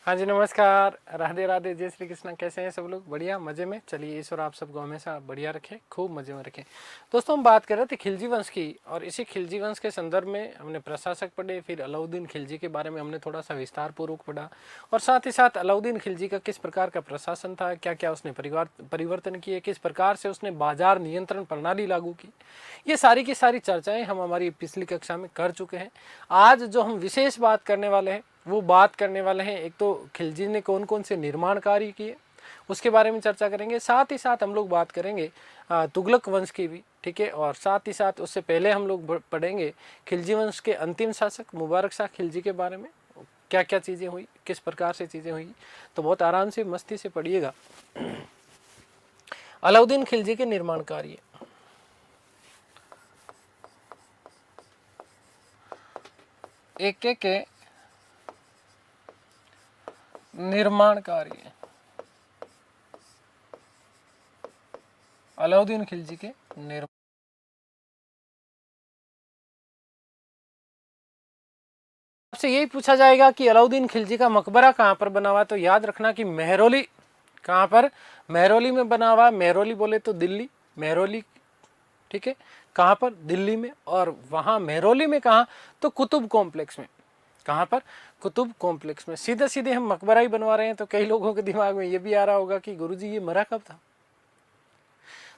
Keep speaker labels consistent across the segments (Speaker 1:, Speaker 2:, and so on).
Speaker 1: हाँ जी, नमस्कार, राधे राधे, जय श्री कृष्ण। कैसे हैं सब लोग? बढ़िया, मजे में। चलिए, ईश्वर आप सबको हमेशा बढ़िया रखे, खूब मजे में रखें। दोस्तों, हम बात कर रहे थे खिलजी वंश की, और इसी खिलजी वंश के संदर्भ में हमने प्रशासक पढ़े, फिर अलाउद्दीन खिलजी के बारे में हमने थोड़ा सा विस्तार पूर्वक पढ़ा, और साथ ही साथ अलाउद्दीन खिलजी का किस प्रकार का प्रशासन था, क्या क्या उसने परिवर्तन किए, किस प्रकार से उसने बाजार नियंत्रण प्रणाली लागू की, ये सारी की सारी चर्चाएं हम हमारी पिछली कक्षा में कर चुके हैं। आज जो हम विशेष बात करने वाले हैं वो बात करने वाले हैं, एक तो खिलजी ने कौन कौन से निर्माण कार्य किए उसके बारे में चर्चा करेंगे। साथ ही साथ हम लोग बात करेंगे तुगलक वंश की भी, ठीक है। और साथ ही साथ उससे पहले हम लोग पढ़ेंगे खिलजी वंश के अंतिम शासक मुबारक शाह खिलजी के बारे में, क्या क्या चीज़ें हुई, किस प्रकार से चीज़ें हुई। तो बहुत आराम से मस्ती से पढ़िएगा। अलाउद्दीन खिलजी के निर्माण कार्य, एक एक के निर्माण कार्य, अलाउद्दीन खिलजी के निर्माण। आपसे यही पूछा जाएगा कि अलाउद्दीन खिलजी का मकबरा कहाँ पर बना हुआ, तो याद रखना कि मेहरौली, कहाँ पर? मेहरौली में बना हुआ। मेहरौली बोले तो दिल्ली, मेहरौली, ठीक है। कहाँ पर? दिल्ली में। और वहाँ मेहरौली में कहाँ? तो कुतुब कॉम्प्लेक्स में। कहाँ पर? कुतुब कॉम्प्लेक्स में। सीधे सीधे हम मकबरा ही बनवा रहे हैं, तो कई लोगों के दिमाग में ये भी आ रहा होगा कि गुरुजी ये मरा कब था।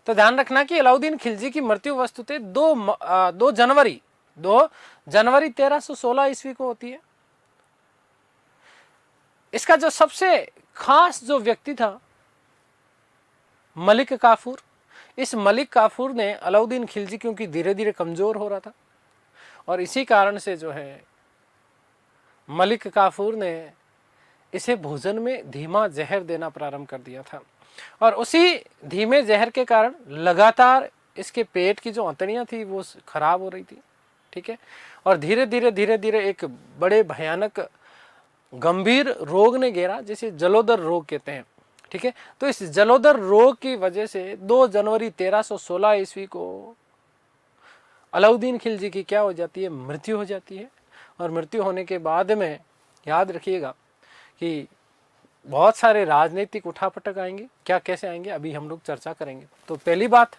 Speaker 1: तो ध्यान रखना कि अलाउद्दीन खिलजी की मृत्यु वस्तुतः 2 जनवरी 1316 ईस्वी को होती है। इसका जो सबसे खास जो व्यक्ति था, मलिक काफूर। इस मलिक काफूर ने अलाउद्दीन खिलजी, क्योंकि धीरे धीरे कमजोर हो रहा था, और इसी कारण से जो है मलिक काफूर ने इसे भोजन में धीमा जहर देना प्रारंभ कर दिया था, और उसी धीमे जहर के कारण लगातार इसके पेट की जो अंतड़ियां थी वो खराब हो रही थी, ठीक है। और धीरे धीरे एक बड़े भयानक गंभीर रोग ने घेरा, जिसे जलोदर रोग कहते हैं, ठीक है। तो इस जलोदर रोग की वजह से 2 जनवरी 1316 ईस्वी को अलाउद्दीन खिलजी की क्या हो जाती है? मृत्यु हो जाती है। और मृत्यु होने के बाद में याद रखिएगा कि बहुत सारे राजनीतिक उठापटक आएंगे, क्या कैसे आएंगे अभी हम लोग चर्चा करेंगे। तो पहली बात,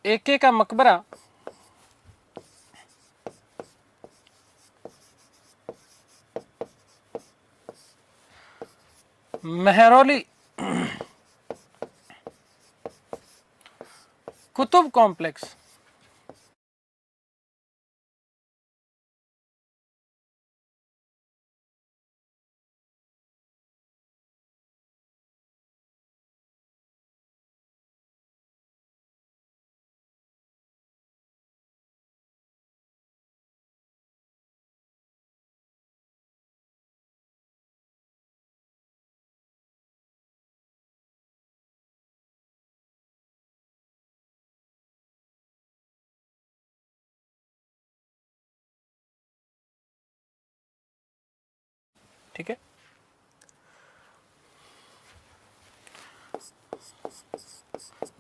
Speaker 1: एके का मकबरा मेहरौली कुतुब कॉम्प्लेक्स, ठीक है।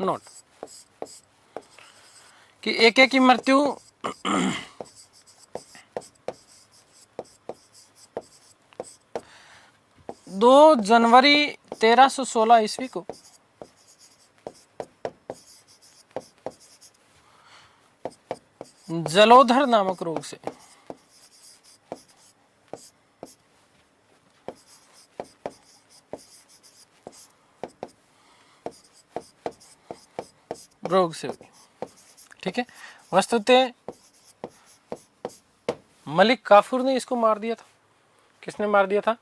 Speaker 1: नोट कि एके की मृत्यु 2 जनवरी 1316 ईस्वी को जलोधर नामक रोग से, हुई, ठीक है। वस्तुतः मलिक काफूर ने इसको मार दिया था। किसने मार दिया था?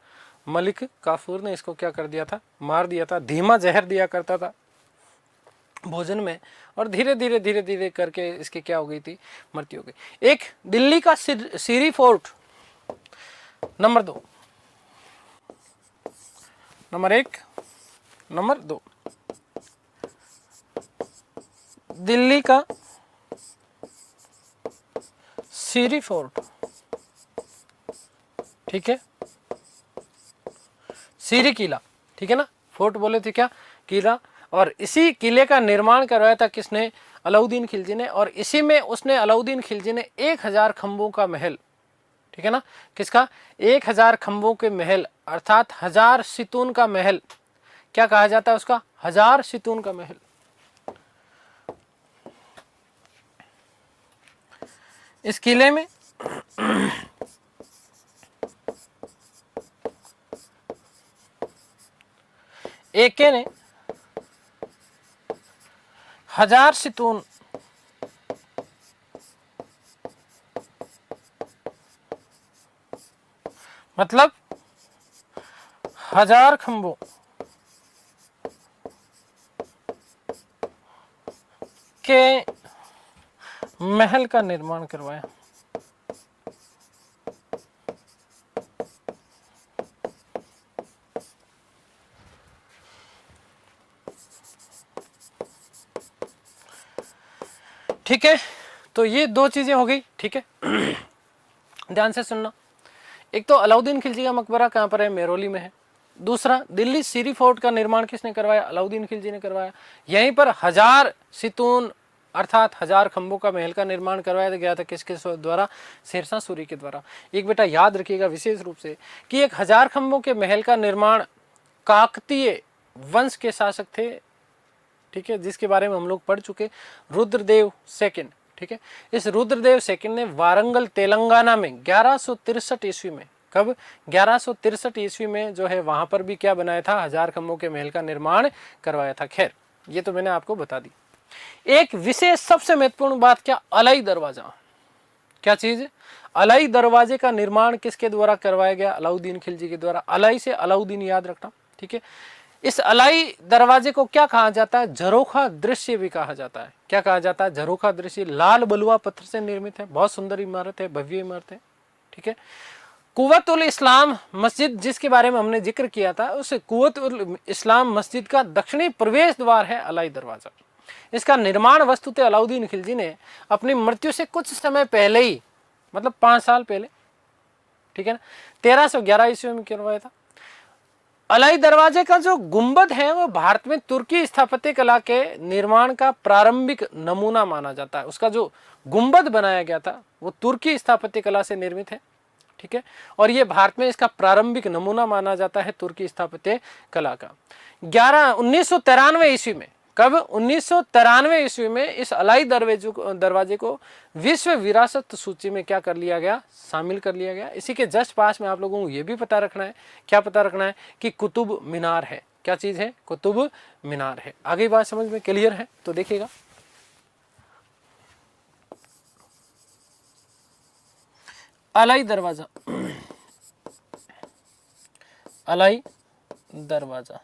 Speaker 1: मलिक काफूर ने इसको क्या कर दिया था? मार दिया था। धीमा जहर दिया करता था भोजन में, और धीरे धीरे करके इसकी क्या हो गई थी? मृत्यु हो गई। एक दिल्ली का Siri Fort, number 2, number 1, number 2, Delhi का सीरी फोर्ट, ठीक है। सीरी किला, ठीक है ना। फोर्ट बोले थे क्या? किला। और इसी किले का निर्माण करवाया था किसने? अलाउद्दीन खिलजी ने, और इसी में उसने अलाउद्दीन खिलजी ने 1000 खंभों का महल, ठीक है ना, किसका, 1000 खंभों के महल अर्थात 1000 सितून का महल, क्या कहा जाता है उसका, 1000 सितून का महल। इस किले में एके ने 1000 सितून मतलब 1000 खंभों के महल का निर्माण करवाया। ठीक है, तो ये दो चीजें हो गई, ठीक है। ध्यान से सुनना, एक तो अलाउद्दीन खिलजी का मकबरा कहाँ पर है, मेहरौली में है। दूसरा, दिल्ली सीरी फोर्ट का निर्माण किसने करवाया, अलाउद्दीन खिलजी ने करवाया। यहीं पर 1000 सितून अर्थात 1000 खंभों का महल का निर्माण करवाया गया था, किसके द्वारा, शेरशाह सूरी के द्वारा। एक बेटा याद रखिएगा विशेष रूप से कि एक 1000 खंभों के महल का निर्माण काकतीय वंश के शासक थे, ठीक है, जिसके बारे में हम लोग पढ़ चुके, रुद्रदेव सेकंड, ठीक है। इस रुद्रदेव सेकंड ने वारंगल तेलंगाना में 1163 ईस्वी में, कब, 1163 ईस्वी में जो है वहां पर भी क्या बनाया था, 1000 खंभों के महल का निर्माण करवाया था। खैर, ये तो मैंने आपको बता दी। एक विशेष सबसे महत्वपूर्ण बात क्या, अलाई दरवाजा, क्या चीज, अलाई दरवाजे का निर्माण किसके द्वारा करवाया गया, अलाउद्दीन खिलजी के द्वारा। अलाई से अलाउद्दीन याद रखना, ठीक है। इस अलाई दरवाजे को क्या कहा जाता है, झरोखा दृश्य भी कहा जाता है। क्या कहा जाता है, झरोखा दृश्य। लाल बलुआ पत्थर से निर्मित है, बहुत सुंदर इमारत है, भव्य इमारत है, ठीक है। कुव्वत उल इस्लाम मस्जिद जिसके बारे में हमने जिक्र किया था, उस कुव्वत उल इस्लाम मस्जिद का दक्षिणी प्रवेश द्वार है अलाई दरवाजा। इसका निर्माण वस्तुतः अलाउद्दीन खिलजी ने अपनी मृत्यु से कुछ समय पहले ही, मतलब 5 साल पहले, ठीक है ना, 1311 ईस्वी में करवाया था। अलाई दरवाजे का जो गुंबद है वो भारत में तुर्की स्थापत्य कला के निर्माण का प्रारंभिक नमूना माना जाता है। उसका जो गुंबद बनाया गया था वो तुर्की स्थापत्य कला से निर्मित है, ठीक है, और ये भारत में इसका प्रारंभिक नमूना माना जाता है तुर्की स्थापत्य कला का। 1993 ईस्वी में, कब, 1993 ईस्वी में इस अलाई दरवाजे को विश्व विरासत सूची में क्या कर लिया गया, शामिल कर लिया गया। इसी के जस्ट पास में आप लोगों को ये भी पता रखना है, क्या पता रखना है, कि कुतुब मीनार है। क्या चीज है, कुतुब मीनार है। आगे बात समझ में क्लियर है, तो देखिएगा, अलाई दरवाजा, अलाई दरवाजा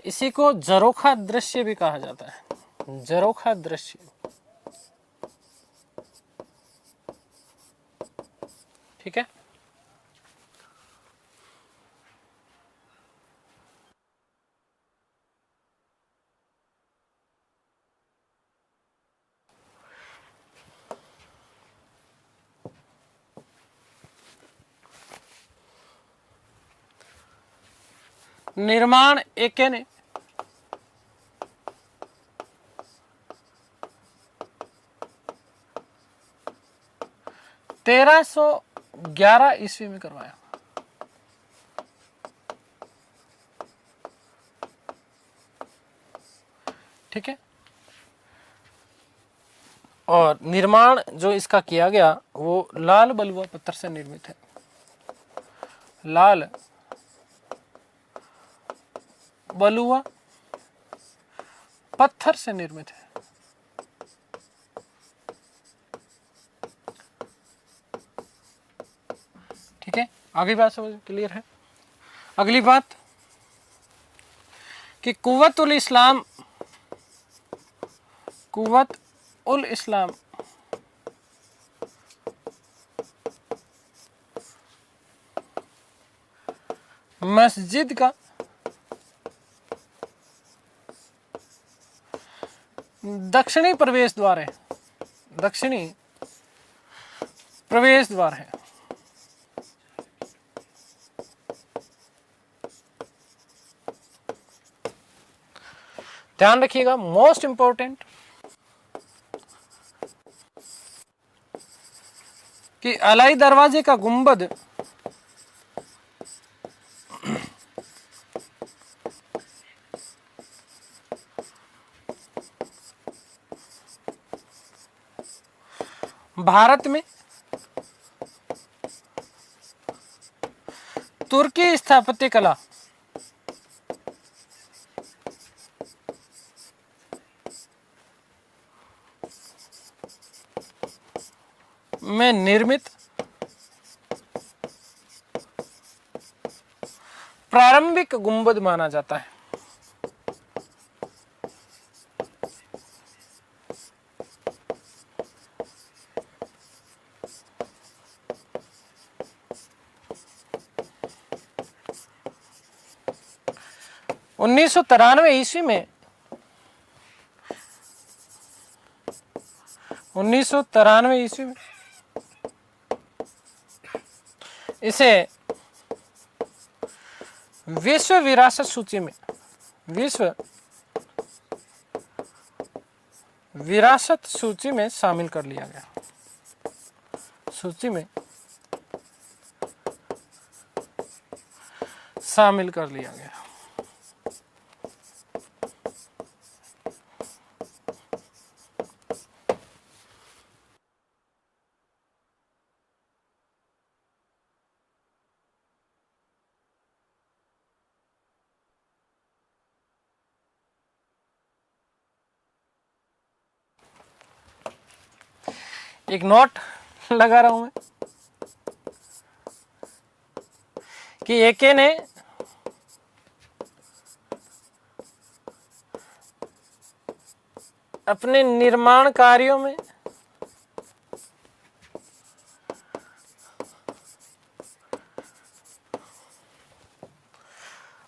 Speaker 1: इसी को झरोखा दृश्य भी कहा जाता है, झरोखा दृश्य। ठीक है, निर्माण एके ने 1311 ईस्वी में करवाया। ठीक है, और निर्माण जो इसका किया गया वो लाल बलुआ पत्थर से निर्मित है, लाल बलुआ पत्थर से निर्मित है। ठीक है, आगे बात समझ क्लियर है। अगली बात कि कुव्वत उल इस्लाम, कुव्वत उल इस्लाम मस्जिद का दक्षिणी प्रवेश द्वार है, दक्षिणी प्रवेश द्वार है। ध्यान रखिएगा, मोस्ट इंपॉर्टेंट, कि अलाई दरवाजे का गुंबद भारत में तुर्की स्थापत्य कला में निर्मित प्रारंभिक गुंबद माना जाता है। उन्नीस सौ 93 ईस्वी में 1993 ईस्वी में इसे विश्व विरासत सूची में, विश्व विरासत सूची में शामिल कर लिया गया। सूची में शामिल कर लिया गया। एक नोट लगा रहा हूं मैं कि एके ने अपने निर्माण कार्यों में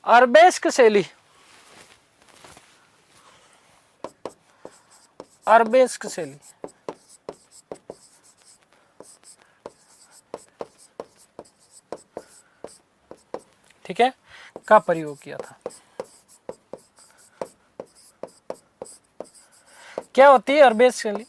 Speaker 1: अरबेस्क शैली, अरबेस्क शैली ठीक है का प्रयोग किया था। क्या होती है अरबेस्क शैली?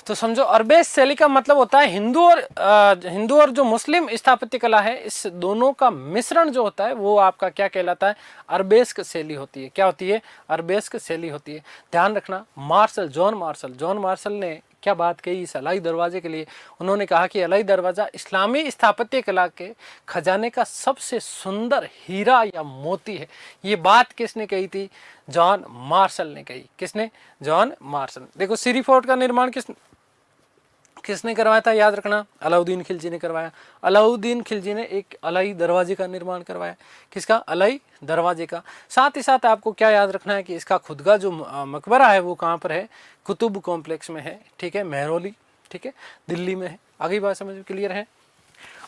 Speaker 1: तो समझो, अरबेस्क शैली का मतलब होता है हिंदू और जो मुस्लिम स्थापत्य कला है, इस दोनों का मिश्रण जो होता है वो आपका क्या कहलाता है? अरबेस्क शैली होती है। क्या होती है? अरबेस्क शैली होती है। ध्यान रखना, जॉन मार्शल ने क्या बात कही इस अलाई दरवाजे के लिए? उन्होंने कहा कि अलाई दरवाजा इस्लामी स्थापत्य कला के खजाने का सबसे सुंदर हीरा या मोती है। ये बात किसने कही थी? जॉन मार्शल ने कही। किसने? John Marshall. देखो, सीरी फोर्ट का निर्माण किसने करवाया था? याद रखना, अलाउद्दीन खिलजी ने करवाया। अलाउद्दीन खिलजी ने एक अलाई दरवाजे का निर्माण करवाया। किसका? अलाई दरवाजे का। साथ ही साथ आपको क्या याद रखना है कि इसका खुद का जो मकबरा है वो कहाँ पर है? कुतुब कॉम्प्लेक्स में है। ठीक है, मेहरौली, ठीक है, दिल्ली में है। आगे बात समझ में क्लियर है?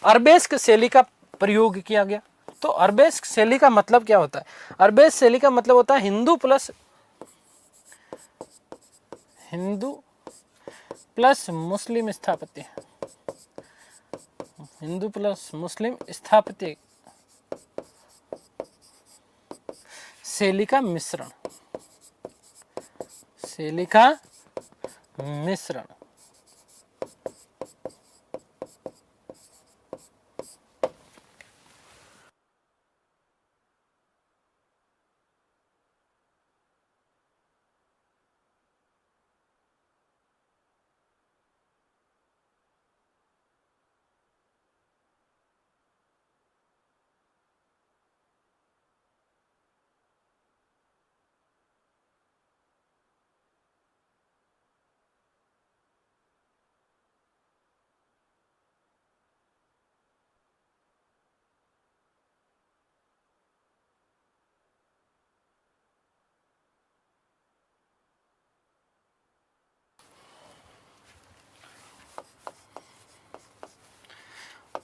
Speaker 1: अरबेस्क शैली का प्रयोग किया गया। तो अरबेस्क शैली का मतलब क्या होता है? अरबेस्क शैली का मतलब होता है हिंदू प्लस मुस्लिम स्थापत्य, हिंदू प्लस मुस्लिम स्थापत्य शैली का मिश्रण, शैली का मिश्रण।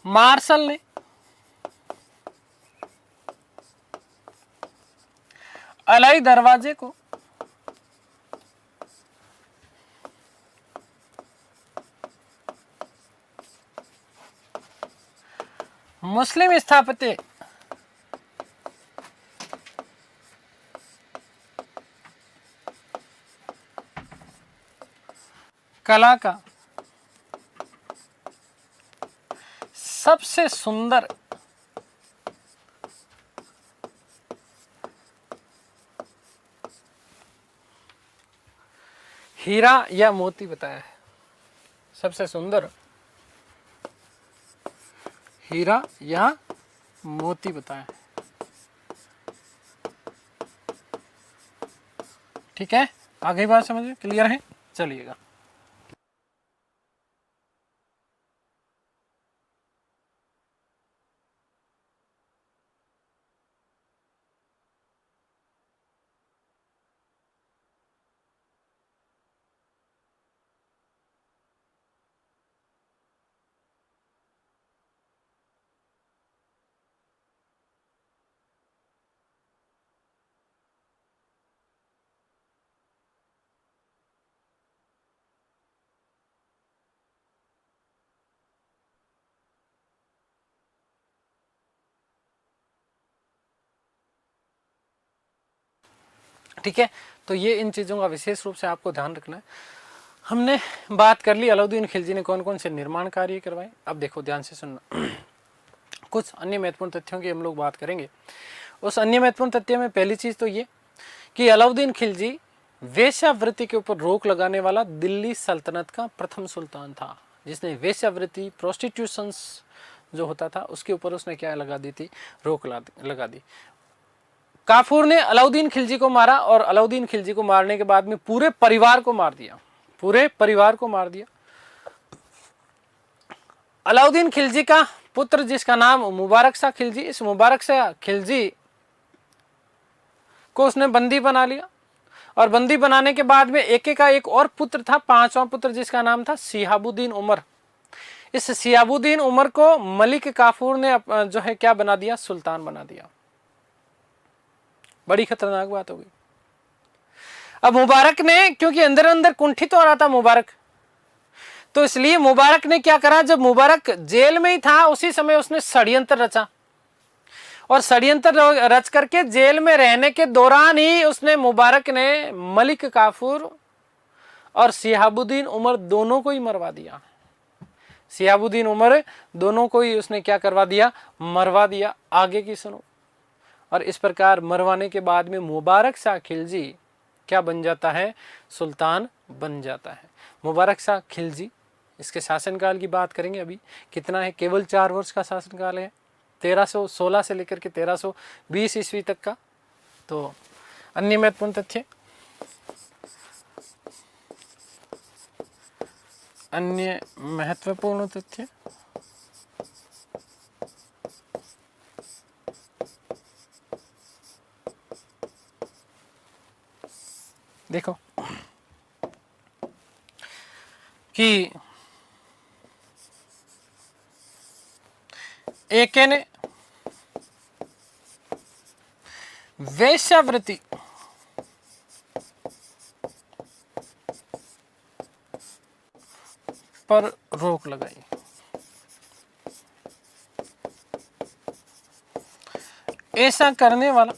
Speaker 1: मार्शल ने अलाई दरवाजे को मुस्लिम स्थापत्य कला का सबसे सुंदर हीरा या मोती बताया है। सबसे सुंदर हीरा या मोती बताया है। ठीक है, आगे बात समझिए, क्लियर है? चलिएगा। ठीक है, तो ये इन चीज़ों का विशेष रूप से आपको ध्यान रखना है। हमने बात कर ली अलाउद्दीन खिलजी ने कौन कौन से निर्माण कार्य करवाए। अब देखो ध्यान से सुनना, कुछ अन्य महत्वपूर्ण तथ्यों की हम लोग बात करेंगे। उस अन्य महत्वपूर्ण तथ्य में पहली चीज़ तो ये कि अलाउद्दीन खिलजी वेश्यावृत्ति के ऊपर रोक लगाने वाला दिल्ली सल्तनत का प्रथम सुल्तान था, जिसने वेश्यावृत्ति, प्रोस्टिट्यूशंस जो होता था उसके ऊपर उसने क्या लगा दी थी, रोक लगा दी। काफूर ने अलाउद्दीन खिलजी को मारा और अलाउद्दीन खिलजी को मारने के बाद में पूरे परिवार को मार दिया, पूरे परिवार को मार दिया। अलाउद्दीन खिलजी का पुत्र जिसका नाम मुबारक शाह खिलजी, इस मुबारक शाह खिलजी को उसने बंदी बना लिया और बंदी बनाने के बाद में एक का एक और पुत्र था, पांचवां पुत्र जिसका नाम था शिहाबुद्दीन उमर। इस शिहाबुद्दीन उमर को मलिक काफूर ने जो है क्या बना दिया, सुल्तान बना दिया। बड़ी खतरनाक बात हो गई। अब मुबारक ने, क्योंकि अंदर अंदर कुंठित हो रहा था मुबारक, तो इसलिए मुबारक ने क्या करा, जब मुबारक जेल में ही था उसी समय उसने षड्यंत्र रचा और षड्यंत्र रच करके जेल में रहने के दौरान ही उसने मुबारक ने मलिक काफूर और शिहाबुद्दीन उमर दोनों को ही मरवा दिया। शिहाबुद्दीन उमर दोनों को ही उसने क्या करवा दिया, मरवा दिया। आगे की सुनो। और इस प्रकार मरवाने के बाद में मुबारक शाह खिलजी क्या बन जाता है, सुल्तान बन जाता है। मुबारक शाह खिलजी, इसके शासनकाल की बात करेंगे। अभी कितना है, केवल 4 वर्ष का शासनकाल है, 1316 से लेकर के 1320 ईस्वी तक का। तो अन्य महत्वपूर्ण तथ्य, अन्य महत्वपूर्ण तथ्य, देखो कि एके ने वेश्यावृत्ति पर रोक लगाई। ऐसा करने वाला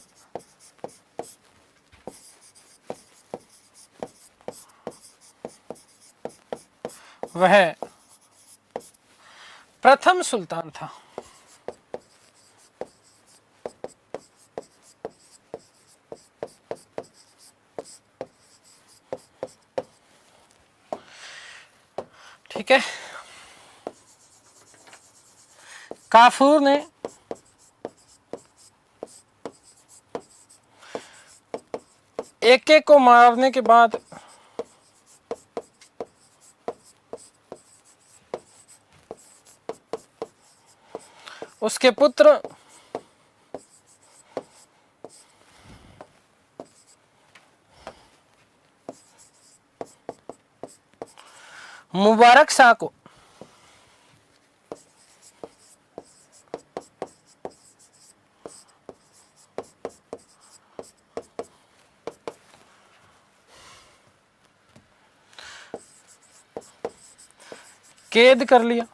Speaker 1: वह प्रथम सुल्तान था। ठीक है, काफूर ने एक एक को मारने के बाद उसके पुत्र मुबारक शाह को कैद कर लिया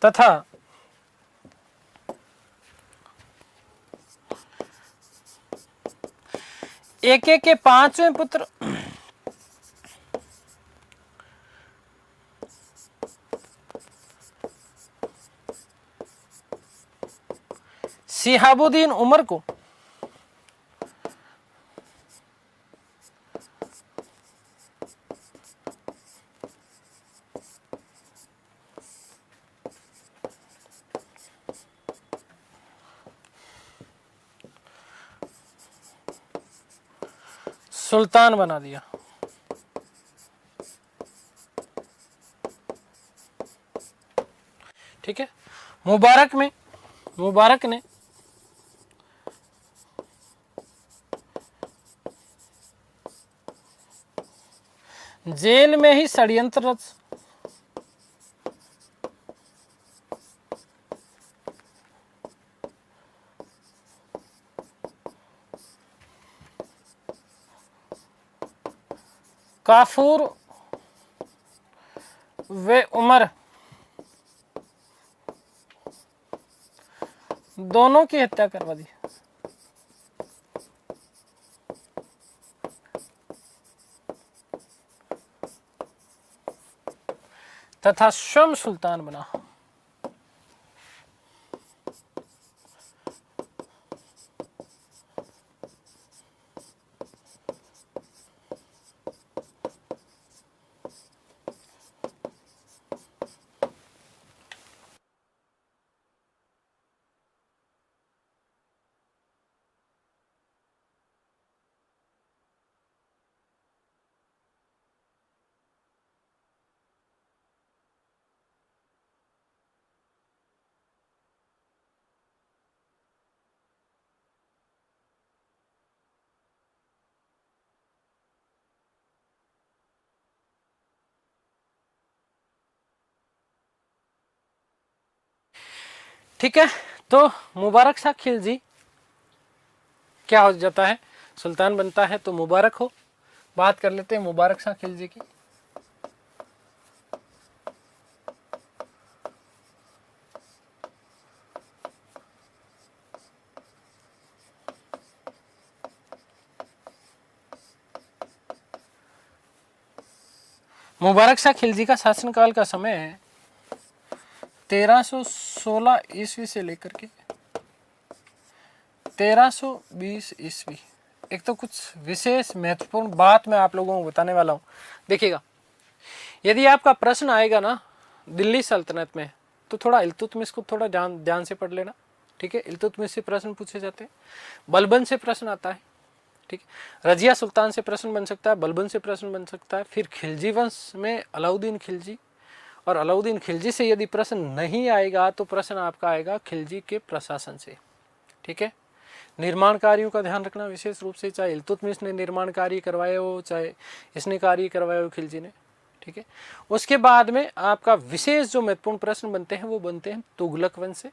Speaker 1: तथा एक एक के 5वें पुत्र शिहाबुद्दीन उमर को सुल्तान बना दिया। ठीक है, मुबारक ने जेल में ही षड्यंत्र रच काफूर व उमर दोनों की हत्या करवा दी। तथा स्वयं सुल्तान बना। ठीक है, तो मुबारक शाह खिलजी क्या हो जाता है, सुल्तान बनता है। तो मुबारक हो, बात कर लेते हैं मुबारक शाह खिलजी की। मुबारक शाह खिलजी का शासनकाल का समय है 1316 ईस्वी से लेकर के 1320 ईस्वी। एक तो कुछ विशेष महत्वपूर्ण बात मैं आप लोगों को बताने वाला हूँ। देखिएगा, यदि आपका प्रश्न आएगा ना दिल्ली सल्तनत में, तो थोड़ा इल्तुतमिश को थोड़ा ध्यान से पढ़ लेना। ठीक है, इल्तुतमिश से प्रश्न पूछे जाते हैं, बलबन से प्रश्न आता है। ठीक है, रजिया सुल्तान से प्रश्न बन सकता है, बलबन से प्रश्न बन सकता है। फिर खिलजी वंश में अलाउद्दीन खिलजी, और अलाउद्दीन खिलजी से यदि प्रश्न नहीं आएगा तो प्रश्न आपका आएगा खिलजी के प्रशासन से। ठीक है, निर्माण कार्यों का ध्यान रखना विशेष रूप से, चाहे इल्तुतमिश ने निर्माण कार्य करवाए हो, चाहे इसने कार्य करवाए हो खिलजी ने। ठीक है, उसके बाद में आपका विशेष जो महत्वपूर्ण प्रश्न बनते हैं वो बनते हैं तुगलक वंश से।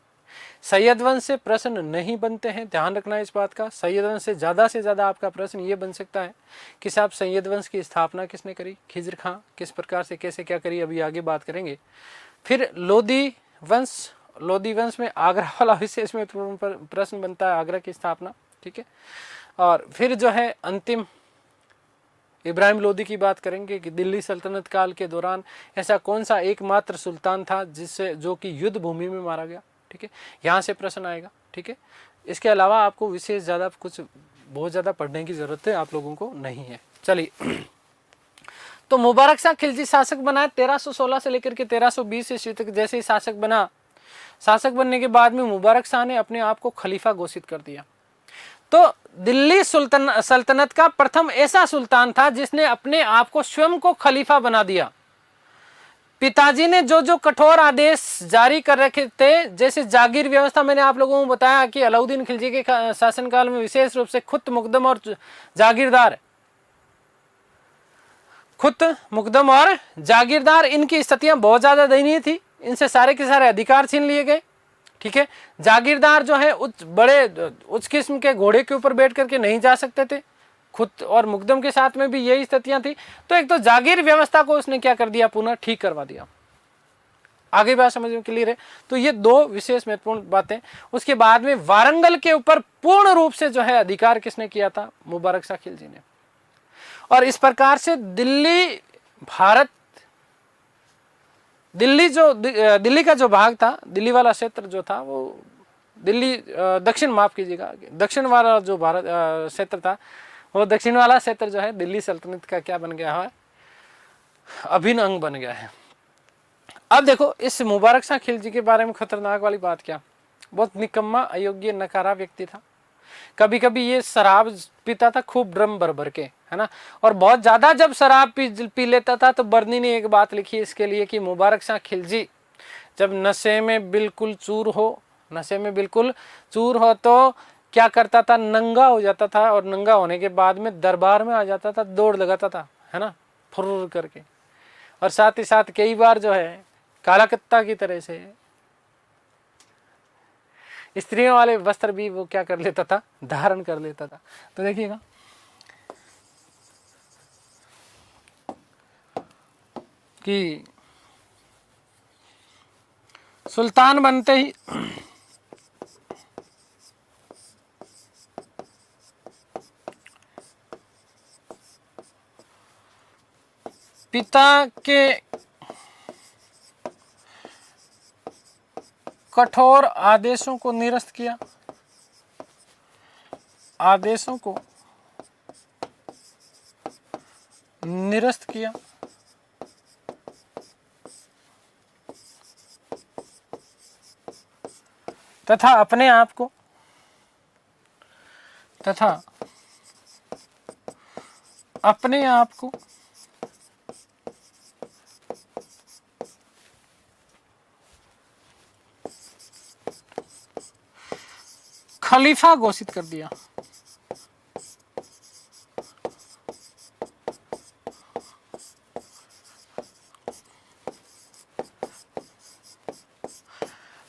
Speaker 1: सैयद वंश से प्रश्न नहीं बनते हैं, ध्यान रखना इस बात का। सैयद वंश से ज़्यादा आपका प्रश्न ये बन सकता है कि साहब सैयद वंश की स्थापना किसने करी, खिज्र खां किस प्रकार से कैसे क्या करी, अभी आगे बात करेंगे। फिर लोधी वंश में आगरा वाला विशेष महत्वपूर्ण प्रश्न बनता है, आगरा की स्थापना। ठीक है, और फिर जो है अंतिम इब्राहिम लोदी की बात करेंगे कि दिल्ली सल्तनत काल के दौरान ऐसा कौन सा एकमात्र सुल्तान था जिससे जो कि युद्ध भूमि में मारा गया। ठीक है, यहाँ से प्रश्न आएगा। ठीक है, इसके अलावा आपको विशेष ज़्यादा कुछ बहुत ज़्यादा पढ़ने की ज़रूरत है आप लोगों को नहीं है। चलिए, तो मुबारक शाह खिलजी शासक बना 1316 से लेकर के 1320 ईस्वी तक। जैसे ही शासक बनने के बाद में मुबारक शाह ने अपने आप को खलीफा घोषित कर दिया। तो दिल्ली सल्तनत का प्रथम ऐसा सुल्तान था जिसने अपने आप को स्वयं को खलीफा बना दिया। पिताजी ने जो जो कठोर आदेश जारी कर रखे थे, जैसे जागीर व्यवस्था, मैंने आप लोगों को बताया कि अलाउद्दीन खिलजी के शासनकाल में विशेष रूप से खुत मुकदम और जागीरदार इनकी स्थितियां बहुत ज्यादा दयनीय थी। इनसे सारे के सारे अधिकार छीन लिए गए। ठीक है, जागीरदार जो है उच्च किस्म के घोड़े के ऊपर बैठ करके नहीं जा सकते थे। खुद और मुकदम के साथ में भी यही स्थितियां थी। तो एक तो जागीर व्यवस्था को उसने क्या कर दिया, पुनः ठीक करवा दिया। आगे बात समझ में क्लियर है। तो ये दो विशेष महत्वपूर्ण बातें। उसके बाद में वारंगल के ऊपर पूर्ण रूप से जो है अधिकार किसने किया था? मुबारक शाह खिलजी ने। और इस प्रकार से दिल्ली दिल्ली का जो भाग था, दिल्ली वाला क्षेत्र जो था वो दक्षिण, माफ कीजिएगा, दक्षिण वाला जो भारत क्षेत्र था, वो दक्षिण वाला क्षेत्र जो है दिल्ली सल्तनत का क्या बन गया है? अभिन्न अंग बन गया है। अब देखो इस मुबारक शाह खिलजी के बारे में खतरनाक वाली बात क्या, बहुत निकम्मा, अयोग्य, नकारा व्यक्ति था। कभी कभी ये शराब पीता था खूब ड्रम भर भर के, है ना, और बहुत ज्यादा जब शराब पी लेता था तो बर्नी ने एक बात लिखी इसके लिए कि मुबारक शाह खिलजी जब नशे में बिल्कुल चूर हो तो क्या करता था? नंगा हो जाता था, और नंगा होने के बाद में दरबार में आ जाता था, दौड़ लगाता था, है ना, फुर्र करके। और साथ ही साथ कई बार जो है काला कत्ता की तरह से स्त्रियों वाले वस्त्र भी वो क्या कर लेता था? धारण कर लेता था। तो देखिएगा कि सुल्तान बनते ही पिता के कठोर आदेशों को निरस्त किया, तथा अपने आप को खलीफा घोषित कर दिया।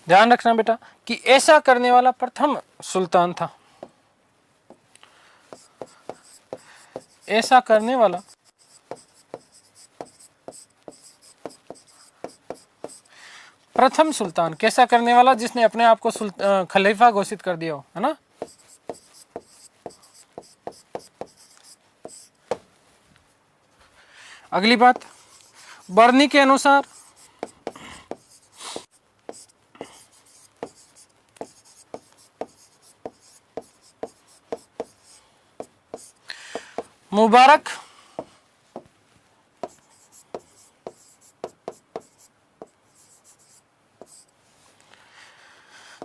Speaker 1: ध्यान रखना बेटा कि ऐसा करने वाला प्रथम सुल्तान था। ऐसा करने वाला प्रथम सुल्तान, कैसा करने वाला? जिसने अपने आप को खलीफा घोषित कर दिया हो, है ना। अगली बात, बर्नी के अनुसार मुबारक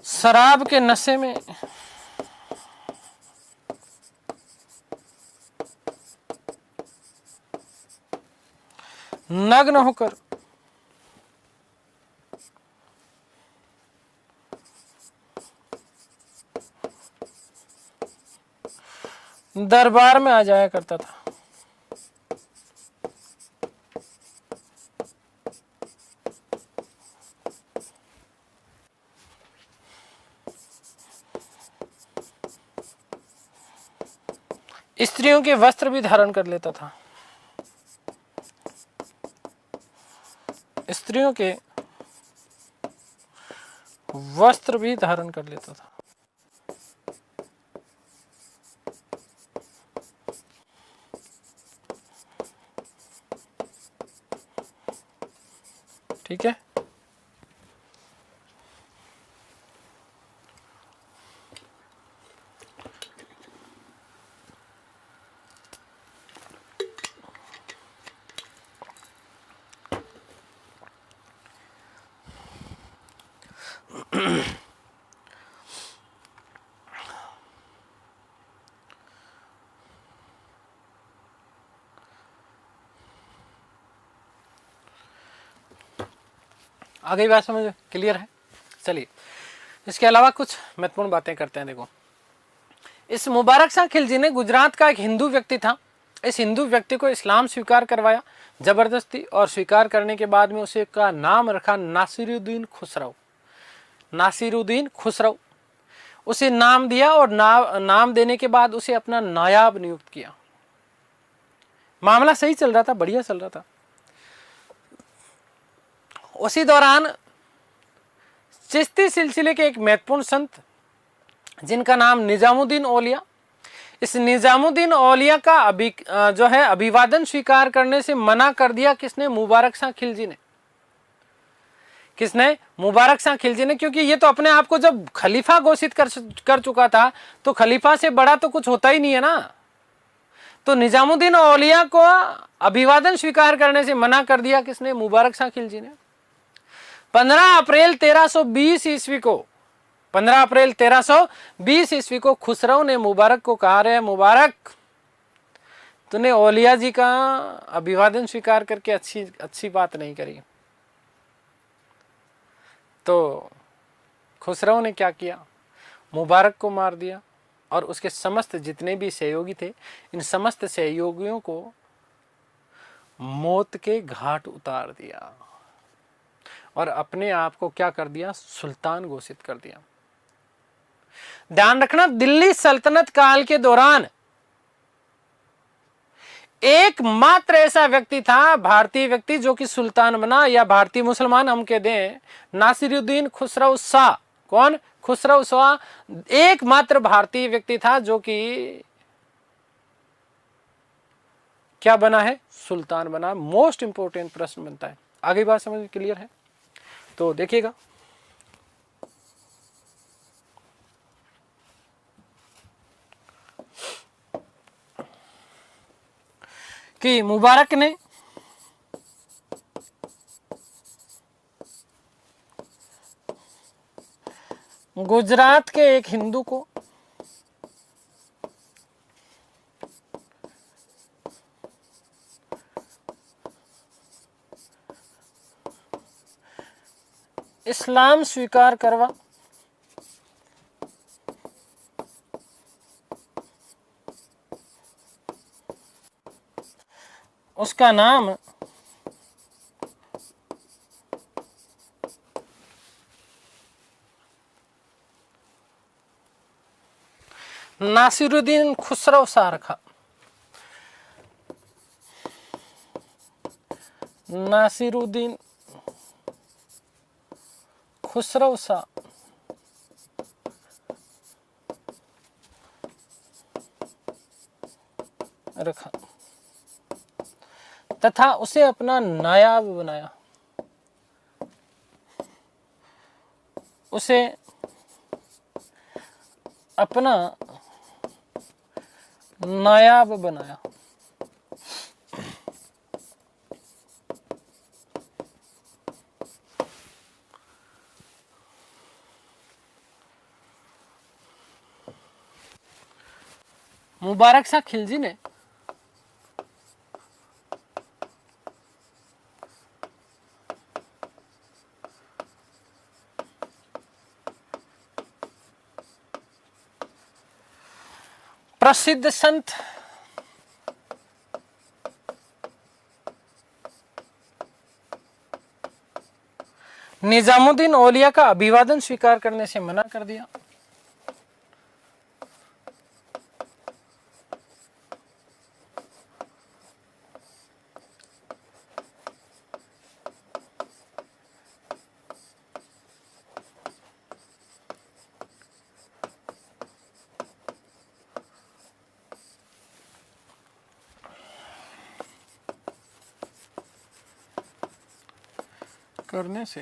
Speaker 1: शराब के नशे में नग्न होकर दरबार में आ जाया करता था। स्त्रियों के वस्त्र भी धारण कर लेता था। स्त्रियों के वस्त्र भी धारण कर लेता था। ठीक है। आगे बात समझ क्लियर है। चलिए इसके अलावा कुछ महत्वपूर्ण बातें करते हैं। देखो, इस मुबारक शाह खिलजी ने गुजरात का एक हिंदू व्यक्ति था। इस हिंदू व्यक्ति को इस्लाम स्वीकार करवाया जबरदस्ती, और स्वीकार करने के बाद में उसे का नाम रखा नासिरुद्दीन खुसरो। नासिरुद्दीन खुसरो उसे नाम दिया, और नाम देने के बाद उसे अपना नायाब नियुक्त किया। मामला सही चल रहा था, बढ़िया चल रहा था। उसी दौरान चिश्ती सिलसिले के एक महत्वपूर्ण संत जिनका नाम निजामुद्दीन औलिया। इस निजामुद्दीन औलिया का जो है अभिवादन स्वीकार करने से मना कर दिया किसने? मुबारक शाह खिलजी ने। किसने? मुबारक शाह खिलजी ने, क्योंकि ये तो अपने आप को जब खलीफा घोषित कर चुका था, तो खलीफा से बड़ा तो कुछ होता ही नहीं है ना। तो निजामुद्दीन औलिया को अभिवादन स्वीकार करने से मना कर दिया किसने? मुबारक शाह खिलजी ने। 15 अप्रैल 1320 ईस्वी को 15 अप्रैल 1320 ईस्वी को खुसरो ने मुबारक को कहा, रे मुबारक, तूने औलिया जी का अभिवादन स्वीकार करके अच्छी बात नहीं करी। तो खुसरो ने क्या किया? मुबारक को मार दिया और उसके समस्त जितने भी सहयोगी थे, इन समस्त सहयोगियों को मौत के घाट उतार दिया और अपने आप को क्या कर दिया? सुल्तान घोषित कर दिया। ध्यान रखना, दिल्ली सल्तनत काल के दौरान एकमात्र ऐसा व्यक्ति था, भारतीय व्यक्ति, जो कि सुल्तान बना, या भारतीय मुसलमान हम कह दें, नासिरुद्दीन खुसरो शाह। कौन? खुसरो शाह एकमात्र भारतीय व्यक्ति था जो कि क्या बना है? सुल्तान बना। मोस्ट इंपोर्टेंट प्रश्न बनता है। आगे बात समझ क्लियर है? तो देखिएगा, कि मुबारक ने गुजरात के एक हिंदू को इस्लाम स्वीकार करवा, उसका नाम नासिरुद्दीन खुसरो शाह रखा। नासिरुद्दीन खुसरो शाह रखा तथा उसे अपना नायाब बनाया। उसे अपना नायाब बनाया। मुबारक शाह खिलजी ने प्रसिद्ध संत निजामुद्दीन औलिया का अभिवादन स्वीकार करने से मना कर दिया। करने से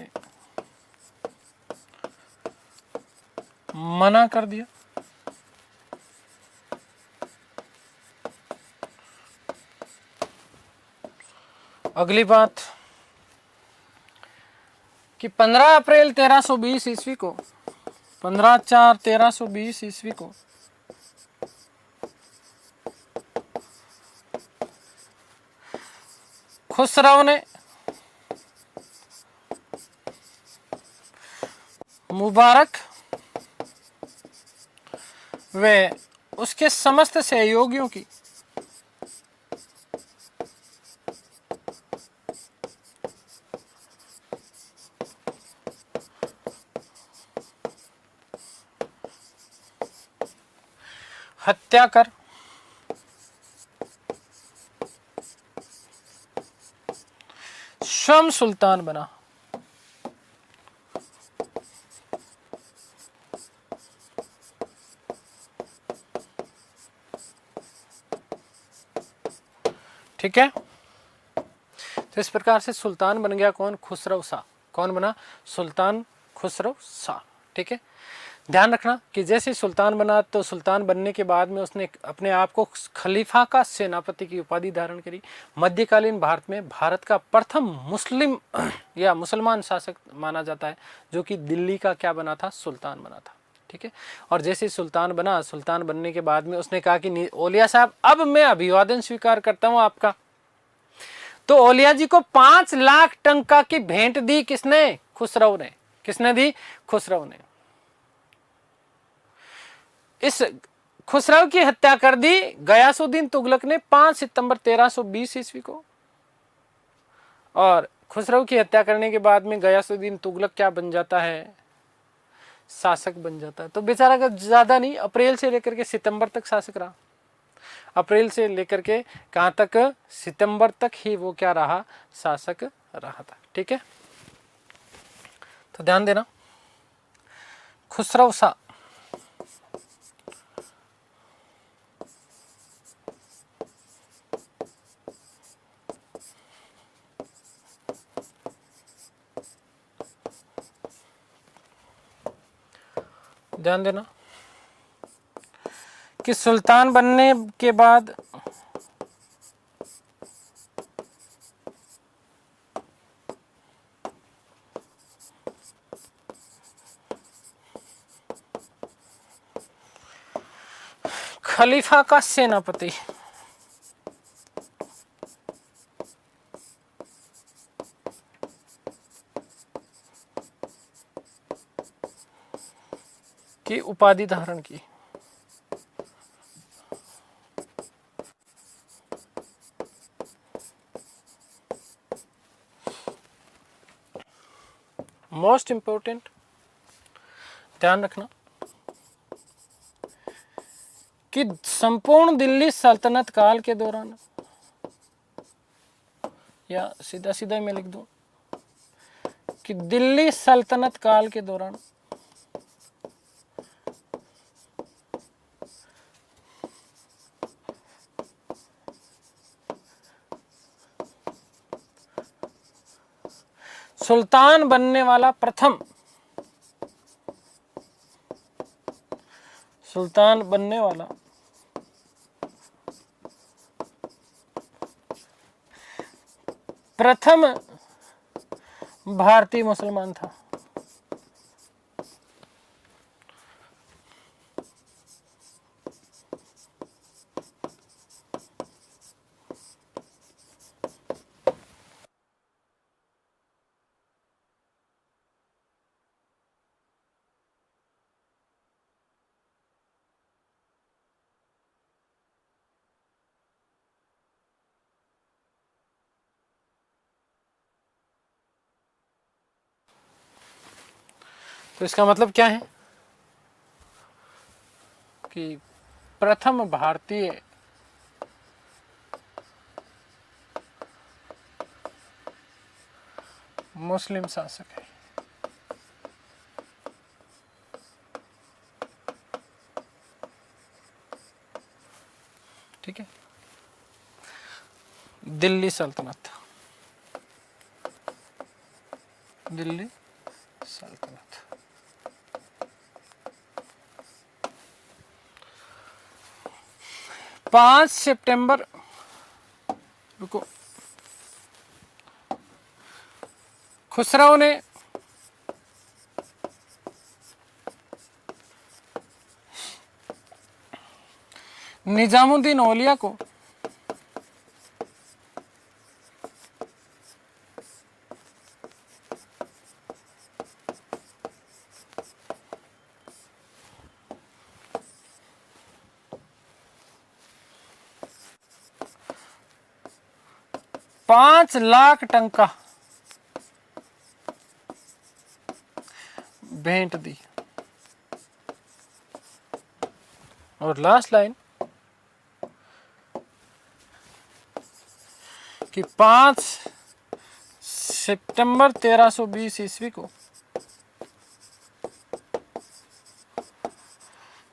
Speaker 1: मना कर दिया। अगली बात कि 15 अप्रैल 1320 ईस्वी को 15/4/1320 ईस्वी को खुसरो ने मुबारक व उसके समस्त सहयोगियों की हत्या कर स्वयं सुल्तान बना। ठीक है। तो इस प्रकार से सुल्तान बन गया कौन? खुसरो शाह। कौन बना? सुल्तान खुसरो शाह। ठीक है, ध्यान रखना कि जैसे सुल्तान बना तो सुल्तान बनने के बाद में उसने अपने आप को खलीफा का सेनापति की उपाधि धारण करी। मध्यकालीन भारत में भारत का प्रथम मुस्लिम या मुसलमान शासक माना जाता है, जो कि दिल्ली का क्या बना था? सुल्तान बना था। ठीक है, और जैसे सुल्तान बना, सुल्तान बनने के बाद में उसने कहा कि ओलिया साहब अब मैं अभिवादन स्वीकार करता हूं आपका। तो ओलिया जी को 5 लाख टंका की भेंट दी। किसने? खुसरो ने। किसने दी? खुसरो ने। इस खुसरो की हत्या कर दी गयासुद्दीन तुगलक ने 5 सितंबर 1320 ईस्वी को। और खुसरो की हत्या करने के बाद में गयासुद्दीन तुगलक क्या बन जाता है? शासक बन जाता है। तो बेचारा का ज्यादा नहीं, अप्रैल से लेकर के सितंबर तक शासक रहा। अप्रैल से लेकर के कहां तक? सितंबर तक ही वो क्या रहा? शासक रहा था। ठीक है, तो ध्यान देना, खुसरो शाह ध्यान देना कि सुल्तान बनने के बाद खलीफा का सेनापति की उपाधि धारण की। मोस्ट इंपोर्टेंट ध्यान रखना कि संपूर्ण दिल्ली सल्तनत काल के दौरान, या सीधा सीधा मैं लिख दूं कि दिल्ली सल्तनत काल के दौरान सुल्तान बनने वाला प्रथम सुल्तान बनने वाला प्रथम भारतीय मुसलमान था। तो इसका मतलब क्या है कि प्रथम भारतीय मुस्लिम शासक है। ठीक है, दिल्ली सल्तनत, दिल्ली सल्तनत। 5 सितंबर, रुको, खुसरो ने निजामुद्दीन औलिया को $5 लाख टंका भेंट दी। और लास्ट लाइन कि 5 सितंबर 1320 ईस्वी को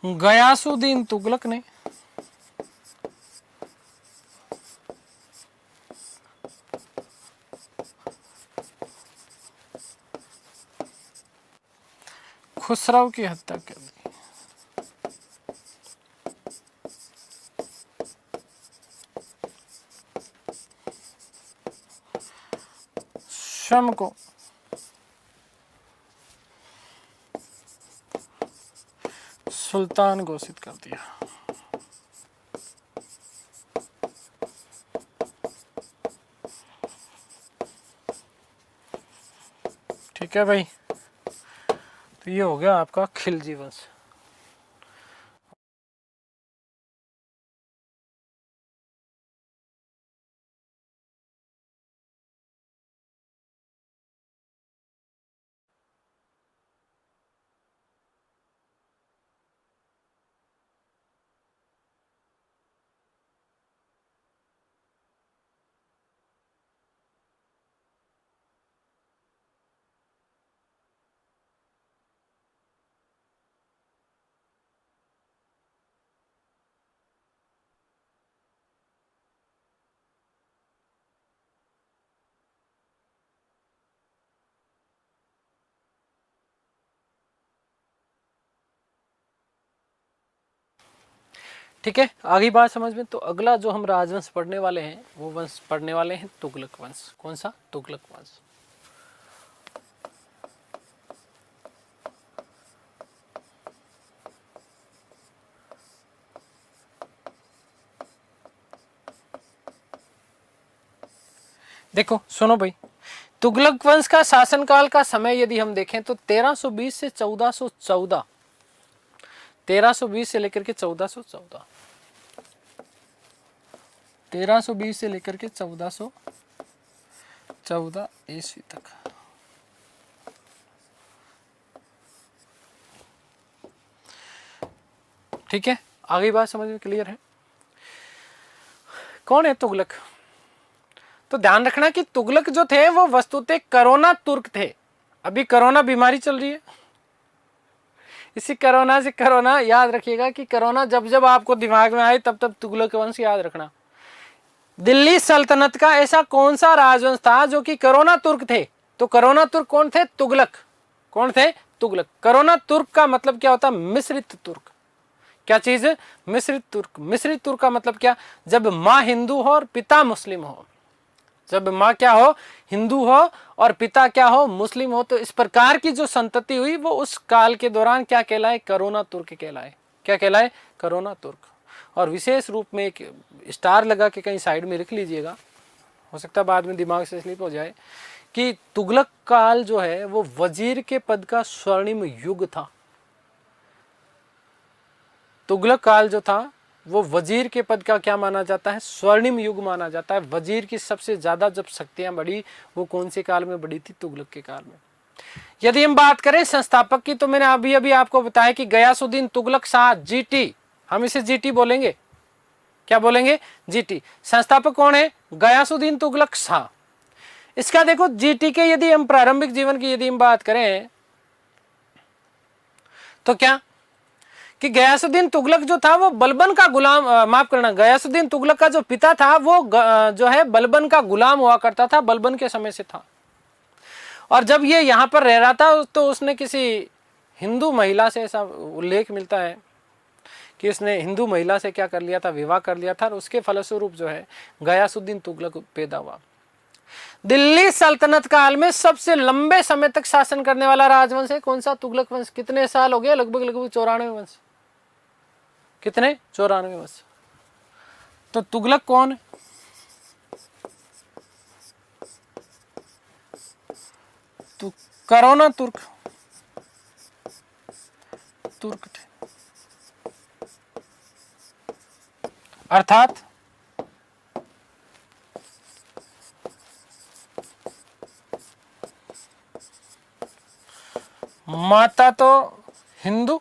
Speaker 1: गयासुद्दीन तुगलक ने खुसरो की हत्या कर दी। शम को सुल्तान घोषित कर दिया। ठीक है भाई, तो ये हो गया आपका खिलजी वंश। ठीक है, आगे बात समझ में। तो अगला जो हम राजवंश पढ़ने वाले हैं वो वंश पढ़ने वाले हैं तुगलक वंश। कौन सा? तुगलक वंश। देखो सुनो भाई, तुगलक वंश का शासनकाल का समय यदि हम देखें तो 1320 से 1414, 1320 से लेकर के 1414, 1320 से लेकर के 1414 ईस्वी तक। ठीक है, आगे बात समझ में क्लियर है। कौन है तुगलक? तो ध्यान रखना कि तुगलक जो थे वो वस्तुतः कोरोना तुर्क थे। अभी कोरोना बीमारी चल रही है, इसी कोरोना से कोरोना याद रखिएगा कि कोरोना जब जब आपको दिमाग में आए तब तब तुगलक वंश याद रखना। दिल्ली सल्तनत का ऐसा कौन सा राजवंश था जो कि कोरोना तुर्क थे? तो कोरोना तुर्क कौन थे? तुगलक। कौन थे? तुगलक। कोरोना तुर्क का मतलब क्या होता है? मिश्रित तुर्क। क्या चीज? मिश्रित तुर्क। मिश्रित तुर्क का मतलब क्या? जब माँ हिंदू हो और पिता मुस्लिम हो। जब माँ क्या हो? हिंदू हो और पिता क्या हो? मुस्लिम हो। तो इस प्रकार की जो संतति हुई वो उस काल के दौरान क्या कहलाए? कोरोना तुर्क कहलाए। क्या कहलाए? कोरोना तुर्क। और विशेष रूप में एक स्टार लगा के कहीं साइड में रख लीजिएगा, हो सकता है बाद में दिमाग से स्लिप हो जाए, कि तुगलक काल जो है वो वजीर के पद का स्वर्णिम युग था। तुगलक काल जो था वो वजीर के पद का क्या माना जाता है? स्वर्णिम युग माना जाता है। वजीर की सबसे ज्यादा जब शक्तियां बढ़ी वो कौन से काल में बढ़ी थी? तुगलक के काल में। यदि हम बात करें संस्थापक की, तो मैंने अभी अभी आपको बताया कि गयासुद्दीन तुगलक शाह, जीटी, हम इसे जीटी बोलेंगे। क्या बोलेंगे? जीटी। संस्थापक कौन है? गयासुद्दीन तुगलक शाह। इसका देखो जीटी के यदि हम प्रारंभिक जीवन की यदि हम बात करें तो क्या कि गयासुद्दीन तुगलक जो था वो बलबन का गुलाम, माफ करना, गयासुद्दीन तुगलक का जो पिता था वो जो है बलबन का गुलाम हुआ करता था, बलबन के समय से था। और जब ये यहाँ पर रह रहा था तो उसने किसी हिंदू महिला से, ऐसा उल्लेख मिलता है कि उसने हिंदू महिला से क्या कर लिया था? विवाह कर लिया था। और उसके फलस्वरूप जो है गयासुद्दीन तुगलक पैदा हुआ। दिल्ली सल्तनत काल में सबसे लंबे समय तक शासन करने वाला राजवंश है कौन सा? तुगलक वंश। कितने साल हो गए? लगभग लगभग 94 वंश। कितने? 94 वर्ष। तो तुगलक कौन? तो कोरोना तुर्क, तुर्क थे। अर्थात माता तो हिंदू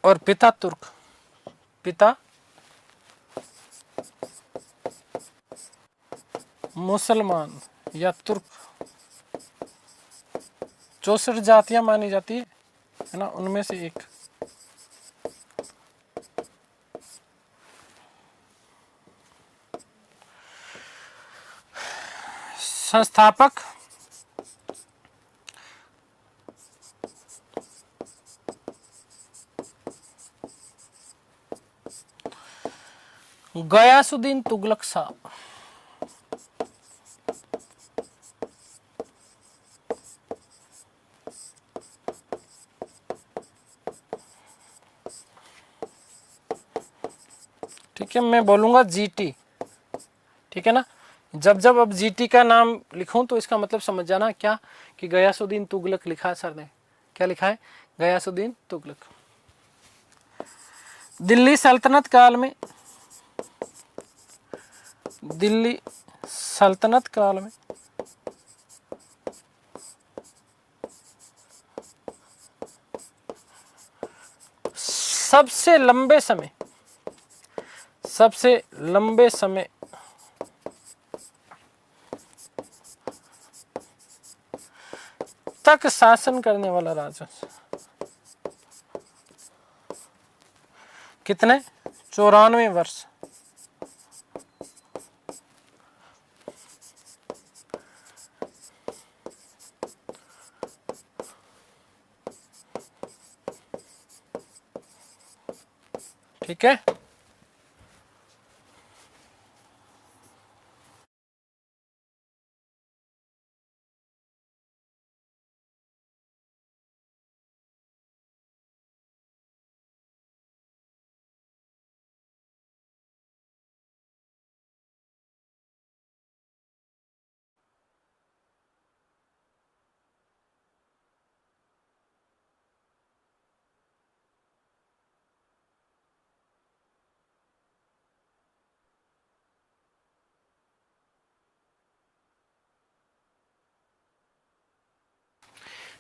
Speaker 1: और पिता तुर्क। पिता मुसलमान या तुर्क। 64 जातियां मानी जाती है ना, उनमें से एक। संस्थापक गयासुद्दीन तुगलक साहब। ठीक है, मैं बोलूंगा जीटी, ठीक है ना। जब जब अब जीटी का नाम लिखूं तो इसका मतलब समझ जाना क्या, कि गयासुद्दीन तुगलक लिखा है सर ने। क्या लिखा है? गयासुद्दीन तुगलक। दिल्ली सल्तनत काल में, दिल्ली सल्तनत काल में सबसे लंबे समय, सबसे लंबे समय तक शासन करने वाला राजवंश कितने? 94 वर्ष। ठीक है,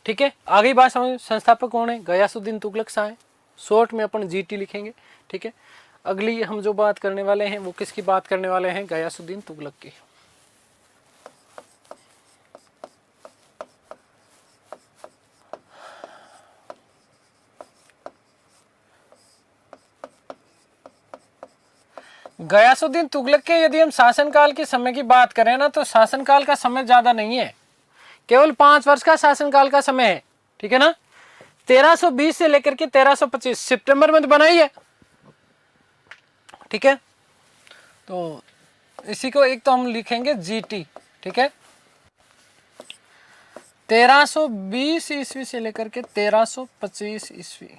Speaker 1: ठीक है। आगे बात समझ। संस्थापक कौन है? गयासुद्दीन तुगलक शाह है। शॉर्ट में अपन जीटी लिखेंगे। ठीक है, अगली हम जो बात करने वाले हैं वो किसकी बात करने वाले हैं? गयासुद्दीन तुगलक की। गयासुद्दीन तुगलक के यदि हम शासनकाल के समय की बात करें ना, तो शासनकाल का समय ज्यादा नहीं है, केवल 5 वर्ष का शासनकाल का समय है। ठीक है ना। 1320 से लेकर के 1325 सितंबर में तो बनाई है। ठीक है, तो इसी को एक तो हम लिखेंगे जीटी। ठीक है, 1320 ईस्वी से लेकर के 1325 ईस्वी,